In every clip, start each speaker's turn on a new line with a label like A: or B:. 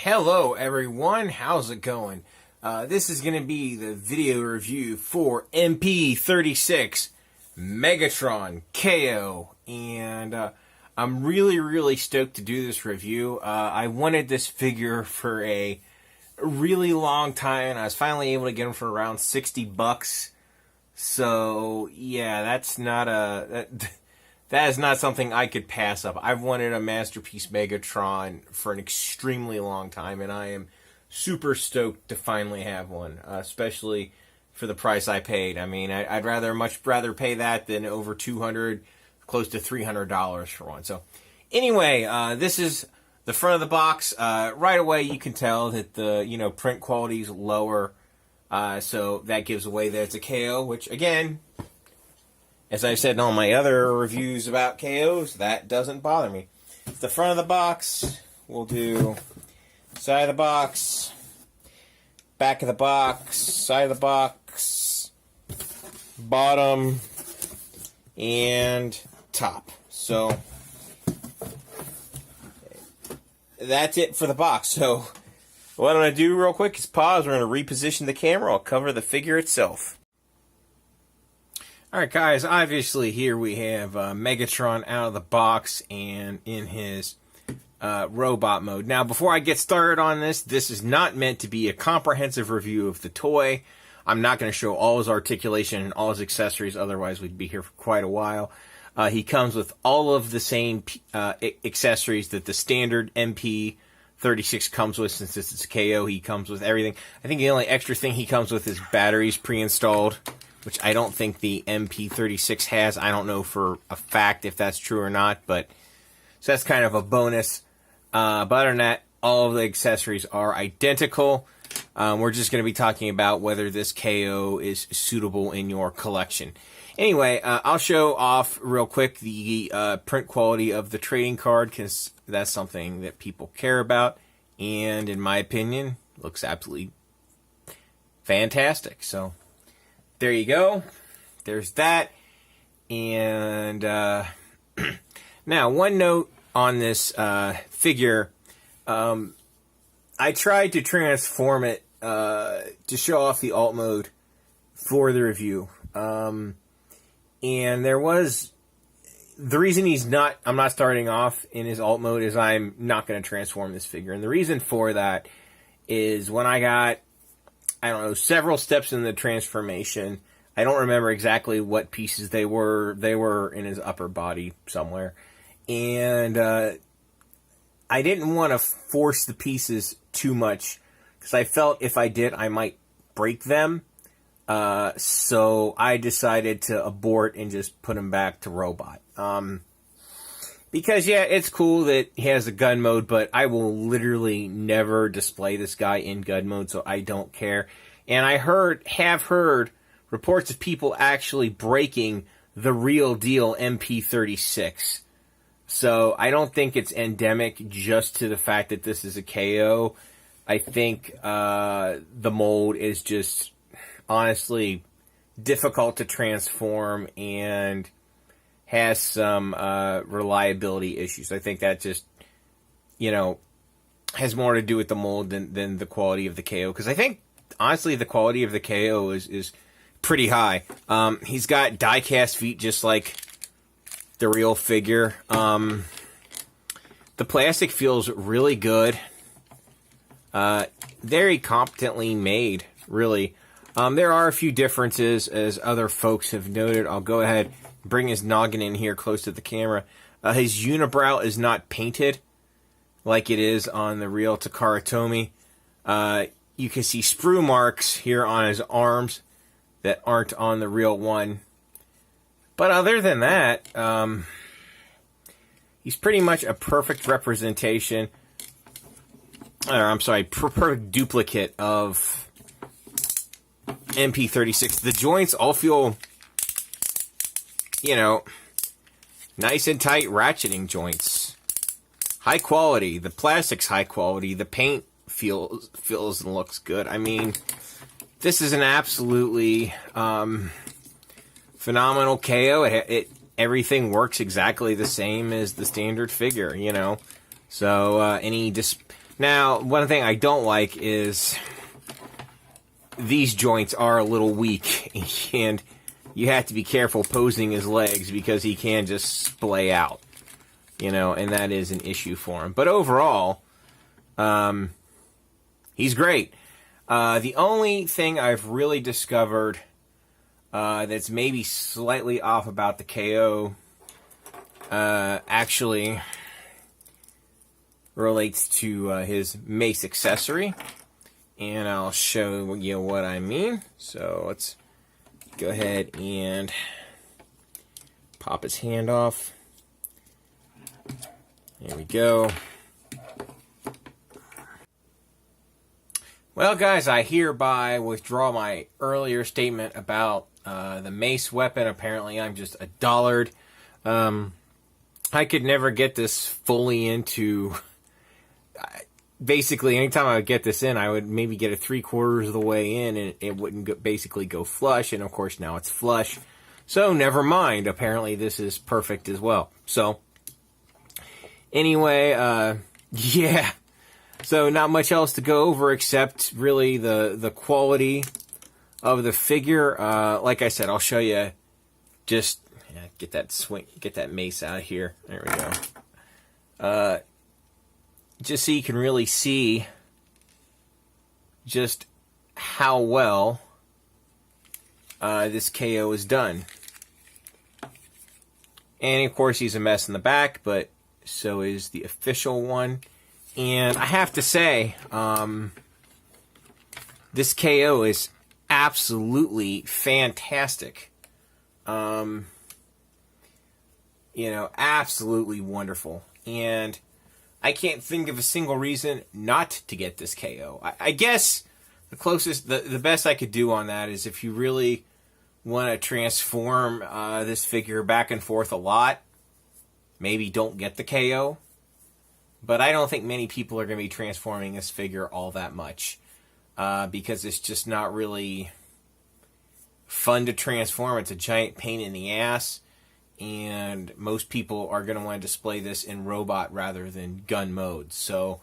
A: Hello everyone, how's it going? This is going to be the video review for MP36 Megatron KO, and I'm really stoked to do this review. I wanted this figure for a really long time, and I was finally able to get him for around $60. So yeah, that is not something I could pass up. I've wanted a Masterpice Megatron for an extremely long time, and I am super stoked to finally have one, especially for the price I paid. I mean, I'd much rather pay that than over $200, close to $300 for one. So anyway, this is the front of the box. Right away, you can tell that the print quality is lower, so that gives away that it's a KO, which again, as I've said in all my other reviews about KOs, that doesn't bother me. The front of the box, we'll do side of the box, back of the box, side of the box, bottom, and top. So that's it for the box. So what I'm going to do real quick is pause. We're going to reposition the camera. I'll cover the figure itself. Alright guys, obviously here we have Megatron out of the box and in his robot mode. Now before I get started on this is not meant to be a comprehensive review of the toy. I'm not going to show all his articulation and all his accessories, otherwise we'd be here for quite a while. He comes with all of the same accessories that the standard MP36 comes with. Since this is KO, he comes with everything. I think the only extra thing he comes with is batteries pre-installed, which I don't think the MP36 has. I don't know for a fact if that's true or not, but so that's kind of a bonus. But other than that, all of the accessories are identical. We're just going to be talking about whether this KO is suitable in your collection. Anyway, I'll show off real quick the print quality of the trading card, because that's something that people care about, and in my opinion, looks absolutely fantastic. So there you go. There's that. And now, one note on this figure. I tried to transform it to show off the alt mode for the review. And there was... The reason I'm not starting off in his alt mode is I'm not going to transform this figure. And the reason for that is when I got, I don't know, several steps in the transformation. I don't remember exactly what pieces they were. They were in his upper body somewhere. And I didn't want to force the pieces too much, because I felt if I did, I might break them. So I decided to abort and just put him back to robot. Because, yeah, it's cool that he has a gun mode, but I will literally never display this guy in gun mode, so I don't care. And I have heard reports of people actually breaking the real deal MP36. So I don't think it's endemic just to the fact that this is a KO. I think the mold is just honestly difficult to transform and has some reliability issues. I think that just, has more to do with the mold than the quality of the KO. Because I think, honestly, the quality of the KO is pretty high. He's got die-cast feet just like the real figure. The plastic feels really good. Very competently made, really. There are a few differences, as other folks have noted. I'll go ahead and bring his noggin in here close to the camera. His unibrow is not painted like it is on the real Takara Tomy. You can see sprue marks here on his arms that aren't on the real one. But other than that, he's pretty much a perfect representation. Perfect duplicate of MP36. The joints all feel, nice and tight ratcheting joints. High quality. The plastic's high quality. The paint feels and looks good. I mean, this is an absolutely phenomenal KO. Everything works exactly the same as the standard figure, So any Now, one thing I don't like is these joints are a little weak, and you have to be careful posing his legs because he can just splay out, you know, and that is an issue for him. But overall, he's great. The only thing I've really discovered that's maybe slightly off about the KO actually relates to his mace accessory, and I'll show you what I mean. So let's go ahead and pop his hand off. There we go. Well, guys, I hereby withdraw my earlier statement about the mace weapon. Apparently, I'm just a dullard. I could never get this fully into... Basically, anytime I would get this in, I would maybe get it 3/4 of the way in, and it wouldn't basically go flush. And, of course, now it's flush. So, never mind. Apparently, this is perfect as well. So, anyway, yeah. So, not much else to go over except, really, the quality of the figure. Like I said, I'll show you just... Yeah, get that mace out of here. There we go. Just so you can really see just how well this KO is done. And of course he's a mess in the back, but so is the official one. And I have to say, this KO is absolutely fantastic. You know, absolutely wonderful. And I can't think of a single reason not to get this KO. I guess the closest, the best I could do on that is if you really want to transform this figure back and forth a lot, maybe don't get the KO. But I don't think many people are going to be transforming this figure all that much because it's just not really fun to transform. It's a giant pain in the ass. And most people are going to want to display this in robot rather than gun mode. So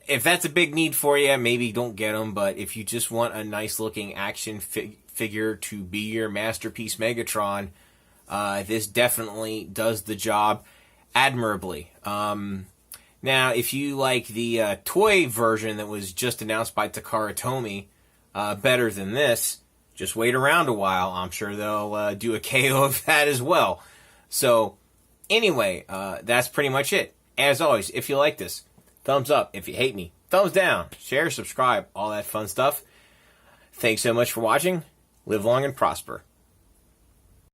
A: if that's a big need for you, maybe don't get them. But if you just want a nice looking action figure to be your Masterpiece Megatron, this definitely does the job admirably. Now, if you like the toy version that was just announced by Takara Tomy better than this, just wait around a while. I'm sure they'll do a KO of that as well. So, anyway, that's pretty much it. As always, if you like this, thumbs up. If you hate me, thumbs down. Share, subscribe, all that fun stuff. Thanks so much for watching. Live long and prosper.